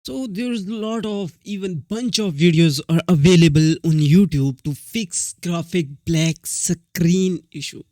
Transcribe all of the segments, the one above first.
So there's a lot of even bunch of videos are available on YouTube to fix graphic black screen issue.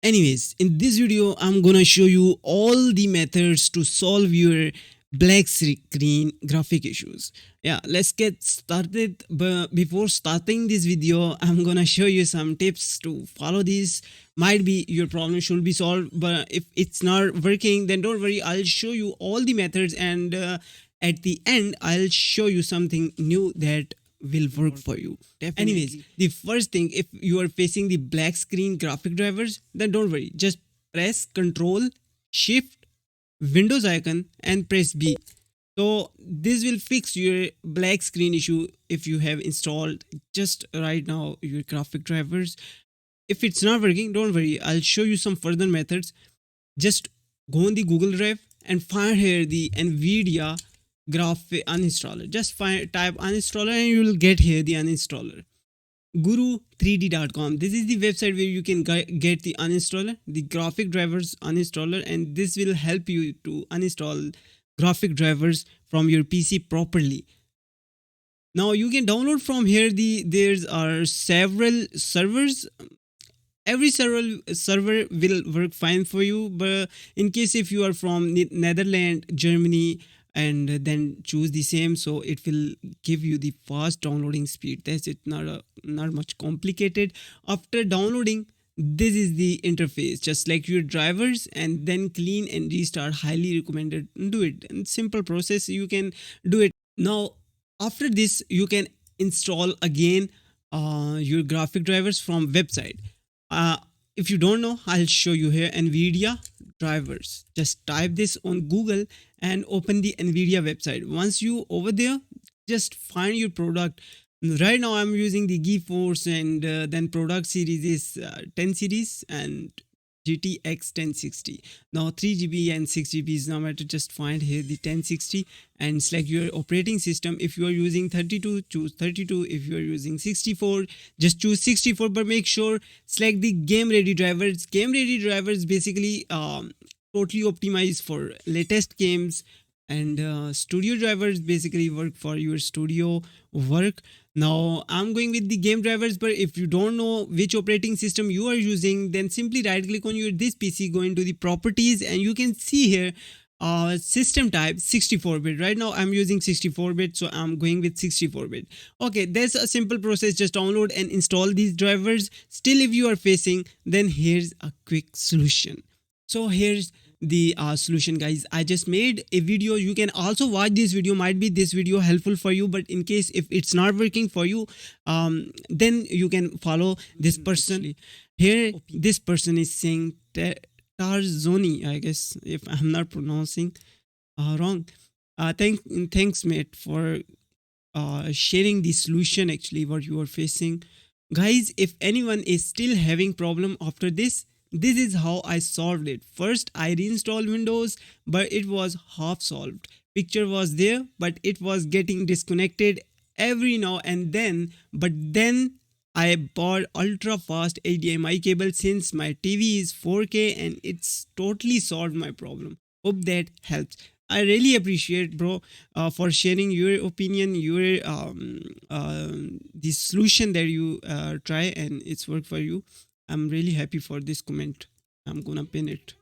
Anyways, in this video, I'm gonna show you all the methods to solve your black screen graphic issues. Yeah, let's get started. But before starting this video, I'm gonna show you some tips to follow these. Might be your problem should be solved, but if it's not working, then don't worry. I'll show you all the methods, and at the end, I'll show you something new that will work for you. Definitely. Anyways, the first thing, if you are facing the black screen graphic drivers, then don't worry. Just press Control Shift Windows icon and press B. So this will fix your black screen issue if you have installed just right now your graphic drivers. If it's not working, don't worry. I'll show you some further methods. Just go on the Google Drive and find here the nvidia graphic uninstaller. Just type uninstaller and you will get here the uninstaller. Guru3d.com. This is the website where you can get the uninstaller, the graphic drivers uninstaller, and this will help you to uninstall graphic drivers from your PC properly. Now you can download from here. There's are several servers. Every server will work fine for you, but in case if you are from Netherlands, Germany, and then choose the same, so it will give you the fast downloading speed. That's it, not much complicated. After downloading, this is the interface, just like your drivers, and then clean and restart. Highly recommended. Do it, and simple process, you can do it. Now after this, you can install again your graphic drivers from website. uh, if you don't know, I'll show you here. nvidia drivers, just type this on Google and open the nvidia website. Once you over there, just find your product. Right now I'm using the GeForce, and then product series is 10 series and GTX 1060. Now 3 GB and 6 GB is no matter. Just find here the 1060 and select your operating system. If you are using 32, choose 32. If you are using 64, just choose 64. But make sure select the game ready drivers. Game ready drivers basically totally optimized for latest games, and studio drivers basically work for your studio work. Now I'm going with the game drivers, but if you don't know which operating system you are using, then simply right click on your this PC, go into the properties, and you can see here system type 64-bit. Right now I'm using 64-bit, so I'm going with 64-bit. Okay, that's a simple process. Just download and install these drivers. Still if you are facing, then here's a quick solution. So here's the solution, guys. I just made a video. You can also watch this video. Might be this video helpful for you, but in case if it's not working for you, then you can follow this person. Here this person is saying Tarzoni, I guess, if I'm not pronouncing wrong. Thanks mate for sharing the solution actually what you are facing. Guys, if anyone is still having problem after this, this is how I solved it. First I reinstalled Windows, but it was half solved. Picture was there, but it was getting disconnected every now and then. But then I bought ultra fast HDMI cable since my TV is 4K, and it's totally solved my problem. Hope that helps. I really appreciate, bro, for sharing your opinion, your the solution that you try and it's worked for you. I'm really happy for this comment. I'm gonna pin it.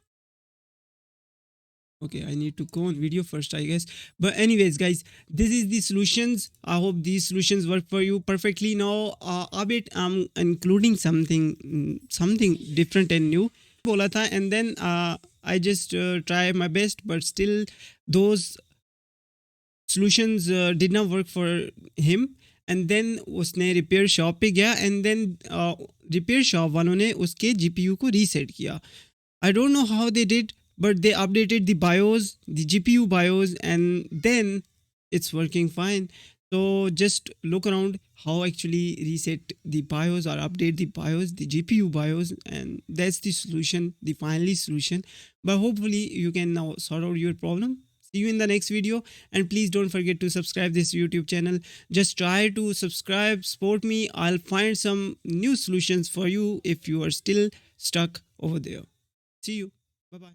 Okay, I need to go on video first, I guess. But anyways, guys, this is the solutions. I hope these solutions work for you perfectly. Now, a bit I'm including something different and new. बोला था, and then I just try my best, but still those solutions did not work for him. And then उसने repair shop पे गया, and then repair shop वालों ने उसके GPU को reset किया. I don't know how they did, but they updated the BIOS, the GPU BIOS, and then it's working fine. So just look around how actually reset the BIOS or update the BIOS, the GPU BIOS, and that's the solution, the finally solution. But hopefully you can now sort out your problem. See you in the next video, and please don't forget to subscribe this YouTube channel. Just try to subscribe, support me. I'll find some new solutions for you if you are still stuck over there. See you. Bye bye.